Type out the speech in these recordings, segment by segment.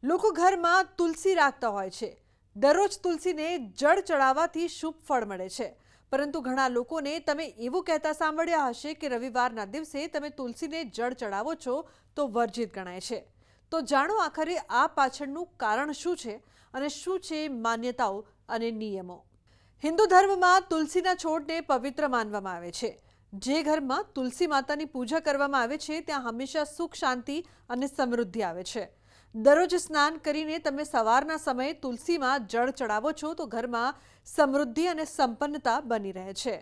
લોકો ઘરમાં તુલસી રાખતા હોય છે। દરરોજ તુલસીને જળ ચડાવવાથી શુભ ફળ મળે છે। પરંતુ ઘણા લોકોને તમે એવું કહેતા સાંભળ્યા હશે કે રવિવારના દિવસે તમે તુલસીને જળ ચડાવો છો તો વર્જિત ગણાય છે। તો જાણો આખરે આ પાછળનું કારણ શું છે અને શું છે માન્યતાઓ અને નિયમો। હિન્દુ ધર્મમાં તુલસીના છોડને પવિત્ર માનવામાં આવે છે। જે ઘરમાં તુલસી માતાની પૂજા કરવામાં આવે છે ત્યાં હંમેશા સુખ શાંતિ અને સમૃદ્ધિ આવે છે। દરરોજ સ્નાન કરીને તમે સવારના સમયે તુલસીમાં જળ ચડાવો છો તો ઘરમાં સમૃદ્ધિ અને સંપન્નતા બની રહે છે।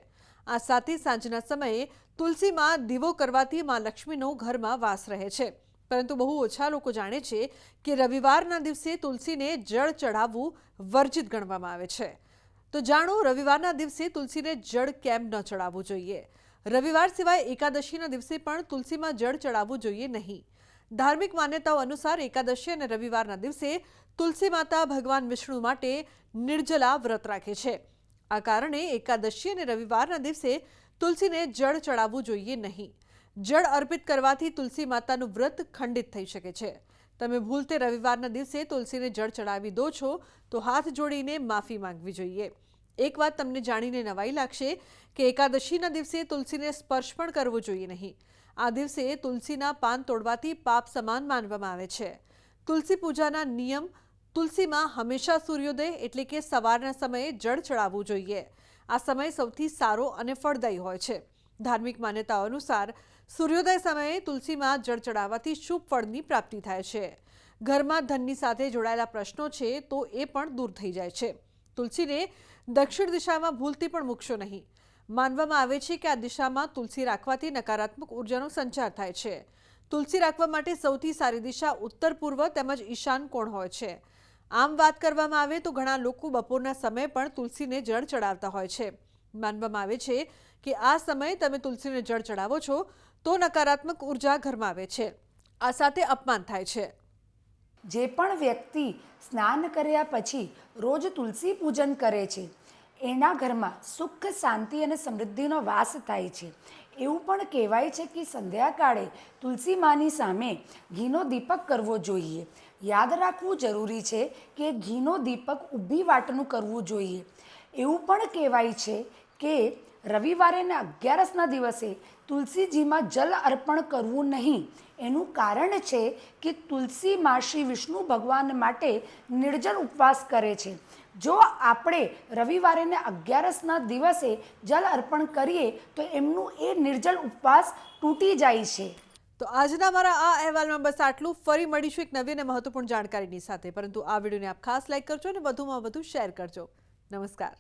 આ સાથે સાંજના સમયે તુલસીમાં દીવો કરવાથી માં લક્ષ્મીનો ઘરમાં વાસ રહે છે। પરંતુ બહુ ઓછા લોકો જાણે છે કે રવિવારના દિવસે તુલસીને જળ ચડાવવું વર્જિત ગણવામાં આવે છે। તો જાણો રવિવારના દિવસે તુલસીને જળ કેમ ન ચડાવવું જોઈએ। રવિવાર સિવાય એકાદશીના દિવસે પણ તુલસીમાં જળ ચડાવવું જોઈએ નહીં। ધાર્મિક માન્યતાઓ અનુસાર એકાદશી અને રવિવારના દિવસે તુલસી માતા ભગવાન વિષ્ણુ માટે નિર્જલા વ્રત રાખે છે। આ કારણે એકાદશી અને રવિવારના દિવસે તુલસીને જળ ચડાવવું જોઈએ નહીં। જળ અર્પિત કરવાથી તુલસી માતાનું વ્રત ખંડિત થઈ શકે છે। તમે ભૂલતે રવિવારના દિવસે તુલસીને જળ ચડાવી દો છો તો હાથ જોડીને માફી માંગવી જોઈએ। એક વાત તમને જાણીને નવાઈ લાગશે કે એકાદશીના દિવસે તુલસીને સ્પર્શ પણ કરવો જોઈએ નહીં। આ દિવસે તુલસીના પાન તોડવાથી પાપ સમાન માનવામાં આવે છે। તુલસી પૂજાના નિયમ તુલસીમાં હંમેશા સૂર્યોદય એટલે કે સવારના સમયે જળ ચડાવવું જોઈએ। આ સમય સૌથી સારો અને ફળદાયી હોય છે। ધાર્મિક માન્યતાઓ અનુસાર સૂર્યોદય સમયે તુલસીમાં જળ ચડાવવાથી શુભ ફળની પ્રાપ્તિ થાય છે। ઘરમાં ધનની સાથે જોડાયેલા પ્રશ્નો છે તો એ પણ દૂર થઈ જાય છે। તુલસીને દક્ષિણ દિશામાં ભૂલથી પણ મૂકશો નહીં। માનવામાં આવે છે કે આ દિશામાં તુલસી રાખવાથી નકારાત્મક ઉર્જાનો સંચાર થાય છે। તુલસી રાખવા માટે સૌથી સારી દિશા ઉત્તર પૂર્વ તેમજ ઈશાન કોણ હોય છે। આમ વાત કરવામાં આવે તો ઘણા લોકો બપોરના સમયે પણ તુલસીને જળ ચડાવતા હોય છે। માનવામાં આવે છે કે આ સમયે તમે તુલસીને જળ ચડાવો છો તો નકારાત્મક ઉર્જા ઘરમાં આવે છે। આ સાથે અપમાન થાય છે। જે પણ વ્યક્તિ સ્નાન કર્યા પછી રોજ તુલસી પૂજન કરે છે એના ઘરમાં સુખ શાંતિ અને સમૃદ્ધિનો વાસ થાય છે। એવું પણ કહેવાય છે કે સંધ્યાકાળે તુલસી માની સામે ઘીનો દીપક કરવો જોઈએ। યાદ રાખવું જરૂરી છે કે ઘીનો દીપક ઊભી વાટનું કરવું જોઈએ। એવું પણ કહેવાય છે કે રવિવારે ને 11ના દિવસે તુલસીજીમાં જલ અર્પણ કરવું નહીં। એનું કારણ છે કે તુલસી માં શ્રી વિષ્ણુ ભગવાન માટે નિર્જલ ઉપવાસ કરે છે। જો આપણે રવિવારે ને 11ના દિવસે જલ અર્પણ કરીએ તો એમનું એ નિર્જલ ઉપવાસ તૂટી જાય છે। તો આજના મારા આ અહેવાલમાં બસ આટલું। ફરી મળીશું એક નવી અને મહત્વપૂર્ણ જાણકારીની સાથે। પરંતુ આ વિડીયોને આપ ખાસ લાઈક કરજો અને વધુમાં વધુ શેર કરજો। નમસ્કાર।